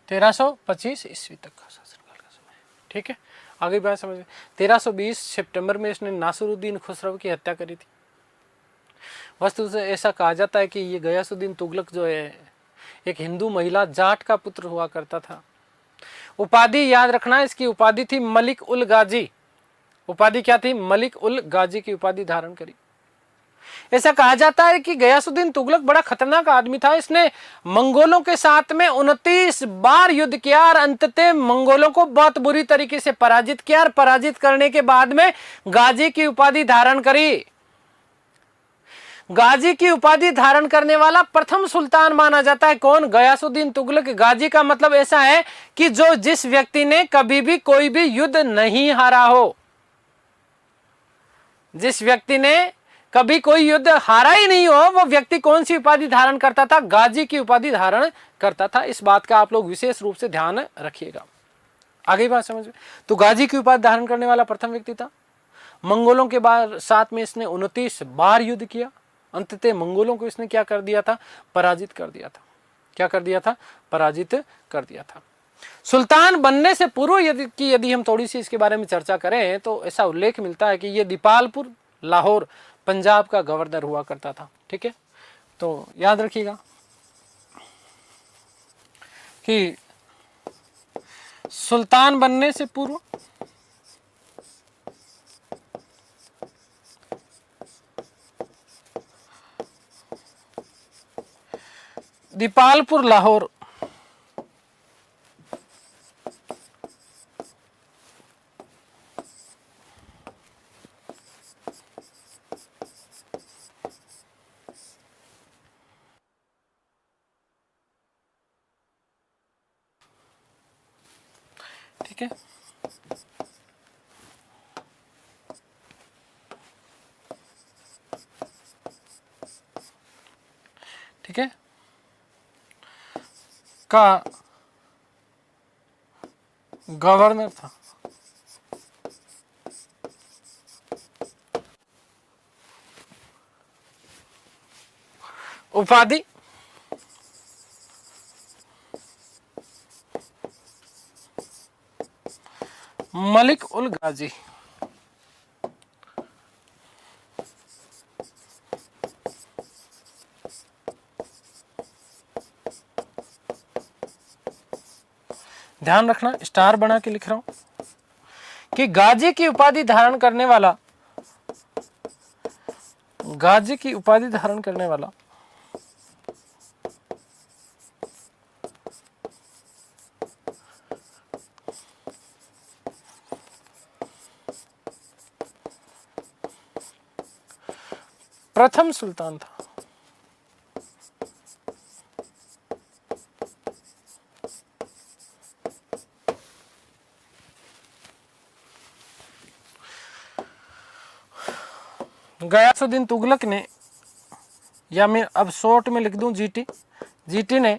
Speaker 1: 1325 ईस्वी तक का शासनकाल का समय। ठीक है, आगे बात समझ। 1320 सितंबर में इसने नासिरुद्दीन खुसरो की हत्या करी थी। वस्तु से ऐसा कहा जाता है कि ये गयासुद्दीन तुगलक जो है एक हिंदू महिला जाट का पुत्र हुआ करता था। उपाधि याद रखना, इसकी उपाधि थी मलिक उल गाजी। उपाधि क्या थी? मलिक उल गाजी की उपाधि धारण करी। ऐसा कहा जाता है कि गयासुद्दीन तुगलक बड़ा खतरनाक आदमी था। इसने मंगोलों के साथ में 29 बार युद्ध किया और अंततः मंगोलों को बहुत बुरी तरीके से पराजित किया और पराजित करने के बाद में गाजी की उपाधि धारण करी। गाजी की उपाधि धारण करने वाला प्रथम सुल्तान माना जाता है। कौन? गयासुद्दीन तुगलक। गाजी का मतलब ऐसा है कि जो जिस व्यक्ति ने कभी भी कोई भी युद्ध नहीं हारा हो, जिस व्यक्ति ने कभी कोई युद्ध हारा ही नहीं हो, वो व्यक्ति कौन सी उपाधि धारण करता था? गाजी की उपाधि धारण करता था। इस बात का आप लोग विशेष रूप से ध्यान रखिएगा। आगे बात समझ में। तो गाजी की उपाधि धारण करने वाला प्रथम व्यक्ति था। मंगोलों के बाद साथ में इसने 29 बार युद्ध किया। अंततः मंगोलों को इसने क्या कर दिया था? पराजित कर दिया था। क्या कर दिया था? पराजित कर दिया था। सुल्तान बनने से पूर्व यदि हम थोड़ी सी इसके बारे में चर्चा करें तो ऐसा उल्लेख मिलता है कि ये दीपालपुर लाहौर पंजाब का गवर्नर हुआ करता था। ठीक है, तो याद रखिएगा कि सुल्तान बनने से पूर्व दीपालपुर लाहौर ठीक है, ठीक है, का गवर्नर था। उपाधि मलिक उल गाजी। ध्यान रखना, स्टार बना के लिख रहा हूं कि गाजी की उपाधि धारण करने वाला, गाजी की उपाधि धारण करने वाला प्रथम सुल्तान था। गयासुद्दीन तुगलक ने, या मैं अब शॉर्ट में लिख दूं जीटी, जीटी ने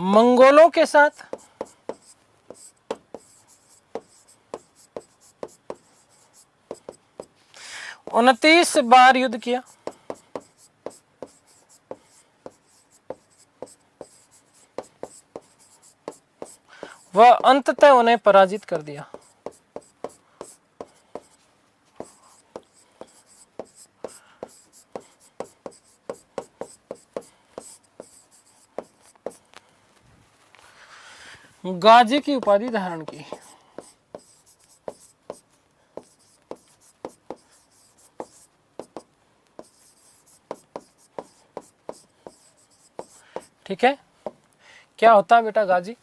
Speaker 1: मंगोलों के साथ 29 बार युद्ध किया। वह अंततः उन्हें पराजित कर दिया। गाजी की उपाधि धारण की। ठीक है, क्या होता है बेटा गाजी?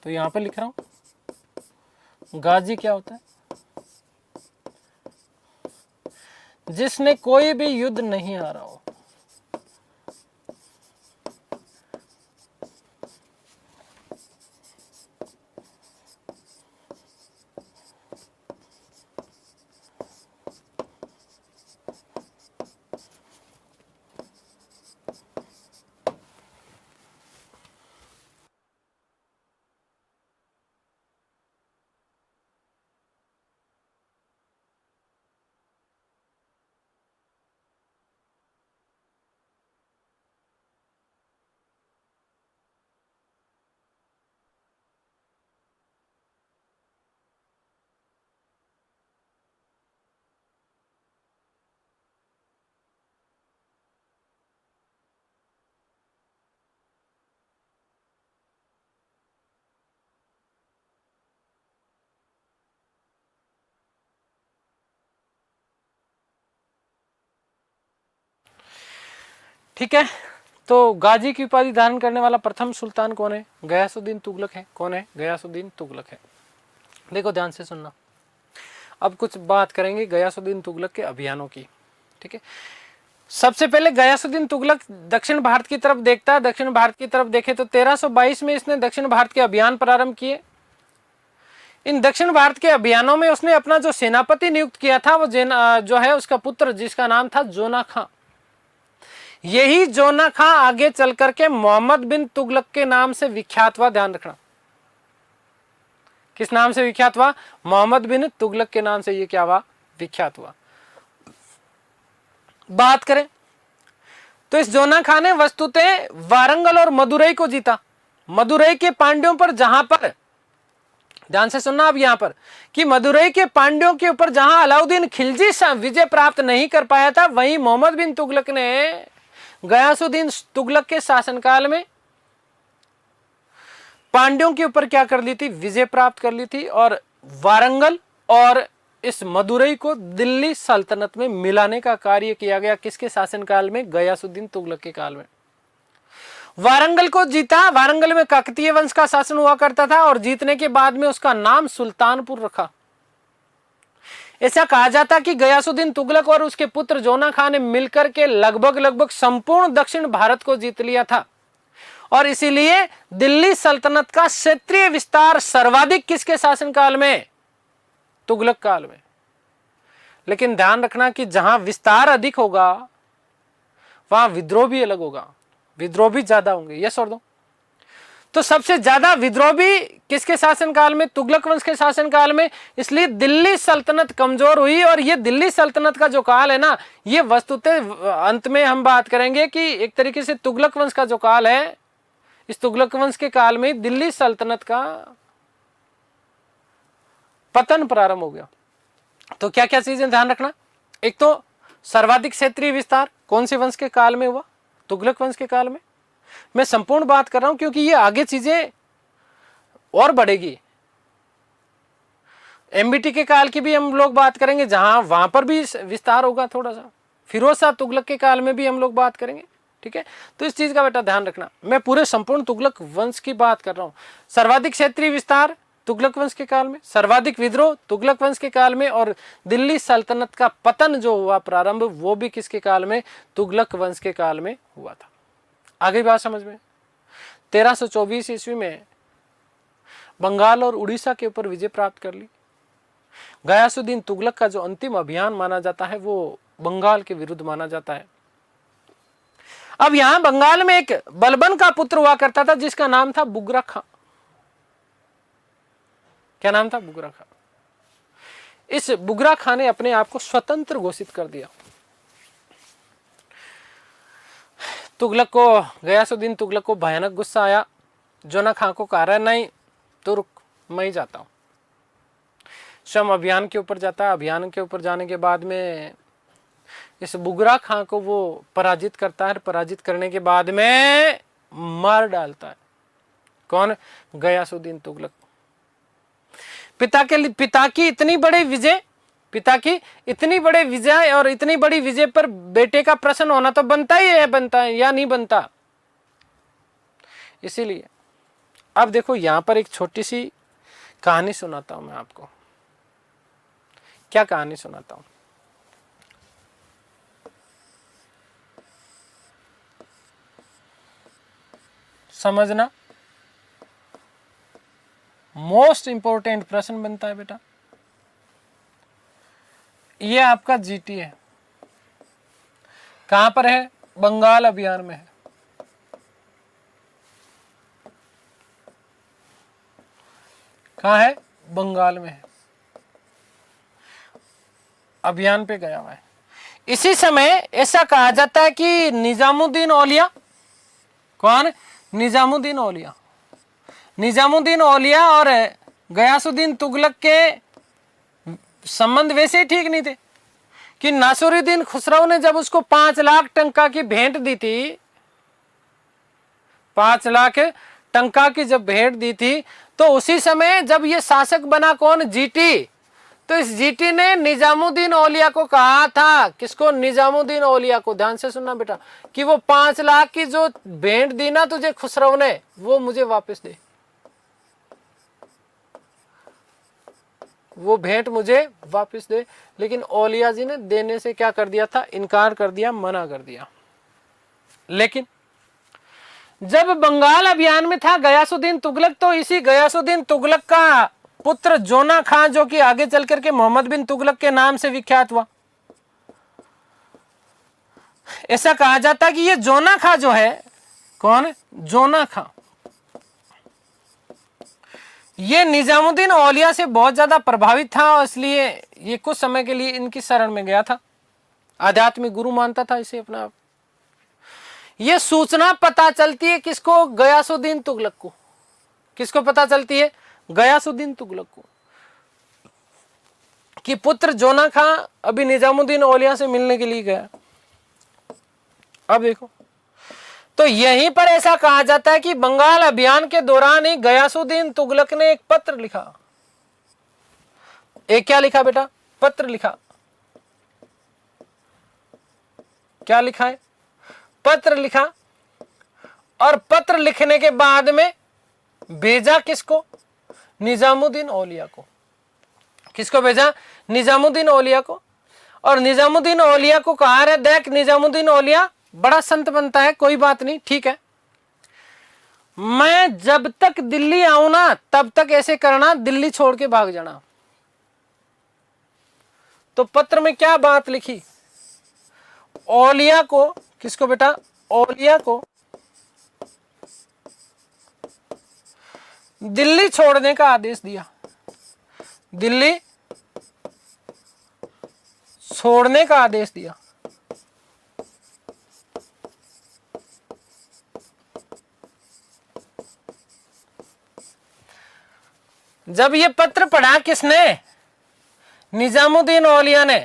Speaker 1: तो यहां पे लिख रहा हूं, गाजी क्या होता है? जिसने कोई भी युद्ध नहीं हारा हो। ठीक है, तो गाजी की उपाधि धारण करने वाला प्रथम सुल्तान कौन है? गयासुद्दीन तुगलक है। कौन है? गयासुद्दीन तुगलक है। देखो ध्यान से सुनना, अब कुछ बात करेंगे गयासुद्दीन तुगलक के अभियानों की। ठीक है, सबसे पहले गयासुद्दीन तुगलक दक्षिण भारत की तरफ देखता है। दक्षिण भारत की तरफ देखे तो 1322 में इसने दक्षिण भारत के अभियान प्रारंभ किए। इन दक्षिण भारत के अभियानों में उसने अपना जो सेनापति नियुक्त किया था वो जो है उसका पुत्र, जिसका नाम था जोना खां। यही जोना खां आगे चल करके मोहम्मद बिन तुगलक के नाम से विख्यात हुआ। ध्यान रखना, किस नाम से विख्यात हुआ? मोहम्मद बिन तुगलक के नाम से ये क्या हुआ? विख्यात हुआ। बात करें तो इस जोना खां ने वस्तुतः वारंगल और मदुरई को जीता। मदुरई के पांड्यों पर, जहां पर, ध्यान से सुनना अब यहां पर, कि मदुरई के पांड्यों के ऊपर जहां अलाउद्दीन खिलजी विजय प्राप्त नहीं कर पाया था, वहीं मोहम्मद बिन तुगलक ने गयासुद्दीन तुगलक के शासनकाल में पांड्यों के ऊपर क्या कर ली थी? विजय प्राप्त कर ली थी, और वारंगल और इस मदुरई को दिल्ली सल्तनत में मिलाने का कार्य किया गया। किसके शासनकाल में? गयासुद्दीन तुगलक के काल में। वारंगल को जीता। वारंगल में काकतीय वंश का शासन हुआ करता था, और जीतने के बाद में उसका नाम सुल्तानपुर रखा। ऐसा कहा जाता कि गयासुद्दीन तुगलक और उसके पुत्र जोना खां ने मिलकर के लगभग संपूर्ण दक्षिण भारत को जीत लिया था, और इसीलिए दिल्ली सल्तनत का क्षेत्रीय विस्तार सर्वाधिक किसके शासनकाल में? तुगलक काल में। लेकिन ध्यान रखना कि जहां विस्तार अधिक होगा वहां विद्रोह भी अलग होगा, विद्रोह भी ज्यादा होंगे। यस और नो? तो सबसे ज्यादा विद्रोह भी किसके शासनकाल में? तुगलक वंश के शासनकाल में। इसलिए दिल्ली सल्तनत कमजोर हुई। और ये दिल्ली सल्तनत का जो काल है ना, ये वस्तुतः अंत में हम बात करेंगे कि एक तरीके से तुगलक वंश का जो काल है, इस तुगलक वंश के काल में दिल्ली सल्तनत का पतन प्रारंभ हो गया। तो क्या क्या चीजें ध्यान रखना? एक तो सर्वाधिक क्षेत्रीय विस्तार कौन से वंश के काल में हुआ? तुगलक वंश के काल में। मैं संपूर्ण बात कर रहा हूं क्योंकि ये आगे चीजें और बढ़ेगी। एमबीटी के काल की भी हम लोग बात करेंगे, जहां वहां पर भी विस्तार होगा थोड़ा सा। फिरोज शाह तुगलक के काल में भी हम लोग बात करेंगे, ठीक है? तो इस चीज का बेटा ध्यान रखना, मैं पूरे संपूर्ण तुगलक वंश की बात कर रहा हूं। सर्वाधिक क्षेत्रीय विस्तार तुगलक वंश के काल में, सर्वाधिक विद्रोह तुगलक वंश के काल में, और दिल्ली सल्तनत का पतन जो हुआ प्रारंभ, वो भी किसके काल में? तुगलक वंश के काल में हुआ था। आगे बात समझ में? 1324 ईस्वी में बंगाल और उड़ीसा के ऊपर विजय प्राप्त कर ली। गयासुद्दीन तुगलक का जो अंतिम अभियान माना जाता है वो बंगाल के विरुद्ध माना जाता है। अब यहां बंगाल में एक बलबन का पुत्र हुआ करता था जिसका नाम था बुगरा खां। क्या नाम था? बुगरा खां। इस बुगरा खां ने अपने आप को स्वतंत्र घोषित कर दिया। तुगलक को, गयासुद्दीन तुगलक को भयानक गुस्सा आया। जोना खां को कहा रहा नहीं तो रुक, मैं ही जाता हूं। स्वयं अभियान के ऊपर जाता है। अभियान के ऊपर जाने के बाद में इस बुगरा खां को वो पराजित करता है। पराजित करने के बाद में मार डालता है। कौन? गयासुद्दीन तुगलक। पिता की इतनी बड़ी विजय और इतनी बड़ी विजय पर बेटे का प्रश्न होना तो बनता ही है, बनता है या नहीं बनता? इसीलिए अब देखो यहां पर एक छोटी सी कहानी सुनाता हूं मैं आपको। क्या कहानी सुनाता हूं? समझना, मोस्ट इंपॉर्टेंट प्रश्न बनता है बेटा। ये आपका जीटी है। कहां पर है? बंगाल अभियान में है। कहां है? बंगाल में है। अभियान पे गया हुआ है। इसी समय ऐसा कहा जाता है कि निजामुद्दीन औलिया, कौन? निजामुद्दीन औलिया। निजामुद्दीन औलिया और गयासुद्दीन तुगलक के संबंध वैसे ही ठीक नहीं थे कि नासिरुद्दीन खुसरो ने जब उसको 5 लाख टंका की भेंट दी थी, 5 लाख टंका की जब भेंट दी थी, तो उसी समय जब ये शासक बना कौन? जीटी। तो इस जीटी ने निजामुद्दीन औलिया को कहा था, किसको? निजामुद्दीन औलिया को। ध्यान से सुनना बेटा, कि वो 5 लाख की जो भेंट दी ना तुझे खुसरो ने, वो मुझे वापस दे, वो भेंट मुझे वापस दे। लेकिन औलिया जी ने देने से क्या कर दिया था? इनकार कर दिया, मना कर दिया। लेकिन जब बंगाल अभियान में था गयासुद्दीन तुगलक, तो इसी गयासुद्दीन तुगलक का पुत्र जोना खां, जो कि आगे चल करके मोहम्मद बिन तुगलक के नाम से विख्यात हुआ। ऐसा कहा जाता है कि ये जोना खां जो है, कौन? जोना खां, ये निजामुद्दीन औलिया से बहुत ज्यादा प्रभावित था, और इसलिए ये कुछ समय के लिए इनकी शरण में गया था। आध्यात्मिक गुरु मानता था इसे अपना। ये सूचना पता चलती है किसको? गयासुद्दीन तुगलक को। किसको पता चलती है? गयासुद्दीन तुगलक को, कि पुत्र जोना खां अभी निजामुद्दीन औलिया से मिलने के लिए गया। अब देखो, तो यहीं पर ऐसा कहा जाता है कि बंगाल अभियान के दौरान ही गयासुद्दीन तुगलक ने एक पत्र लिखा। एक क्या लिखा बेटा? पत्र लिखा। क्या लिखा है? पत्र लिखा। और पत्र लिखने के बाद में भेजा किसको? निजामुद्दीन औलिया को। किसको भेजा? निजामुद्दीन औलिया को। और निजामुद्दीन औलिया को कहा है, देख निजामुद्दीन औलिया बड़ा संत बनता है, कोई बात नहीं, ठीक है, मैं जब तक दिल्ली आऊं ना तब तक ऐसे करना, दिल्ली छोड़ के भाग जाना। तो पत्र में क्या बात लिखी? औलिया को किसको बेटा? औलिया को दिल्ली छोड़ने का आदेश दिया। दिल्ली छोड़ने का आदेश दिया। जब ये पत्र पढ़ा किसने? निजामुद्दीन औलिया ने।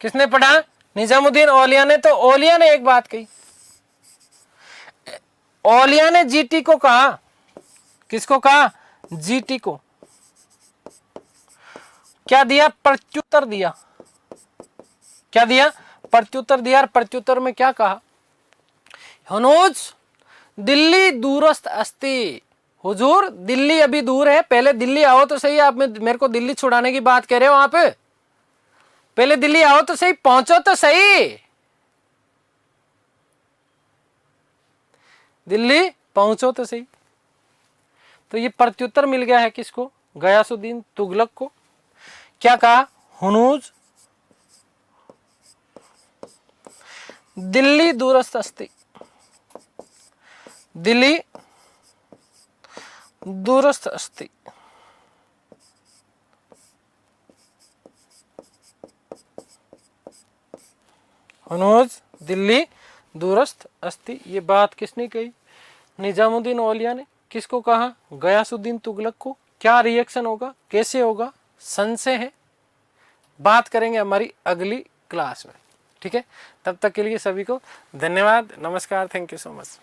Speaker 1: किसने पढ़ा? निजामुद्दीन औलिया ने। तो औलिया ने एक बात कही, औलिया ने जीटी को कहा। किसको कहा? जीटी को। क्या दिया? प्रत्युत्तर दिया। क्या दिया? प्रत्युत्तर दिया। प्रत्युत्तर में क्या कहा? हनूज दिल्ली दूरस्थ अस्ति। हुजूर दिल्ली अभी दूर है, पहले दिल्ली आओ तो सही। आप मेरे को दिल्ली छुड़ाने की बात कह रहे हो आप? पहले दिल्ली आओ तो सही, पहुंचो तो सही। दिल्ली पहुंचो तो सही। तो ये प्रत्युत्तर मिल गया है किसको? गयासुद्दीन तुगलक को। क्या कहा? हुनूज दिल्ली दूरस्थ अस्ति। दिल्ली दूरस्थ अस्ति। हुनूज दिल्ली दूरस्थ अस्ति। ये बात किसने कही? निजामुद्दीन औलिया ने। किसको कहा? गयासुद्दीन तुगलक को। क्या रिएक्शन होगा, कैसे होगा, संशय है? बात करेंगे हमारी अगली क्लास में। ठीक है, तब तक के लिए सभी को धन्यवाद, नमस्कार, थैंक यू सो मच।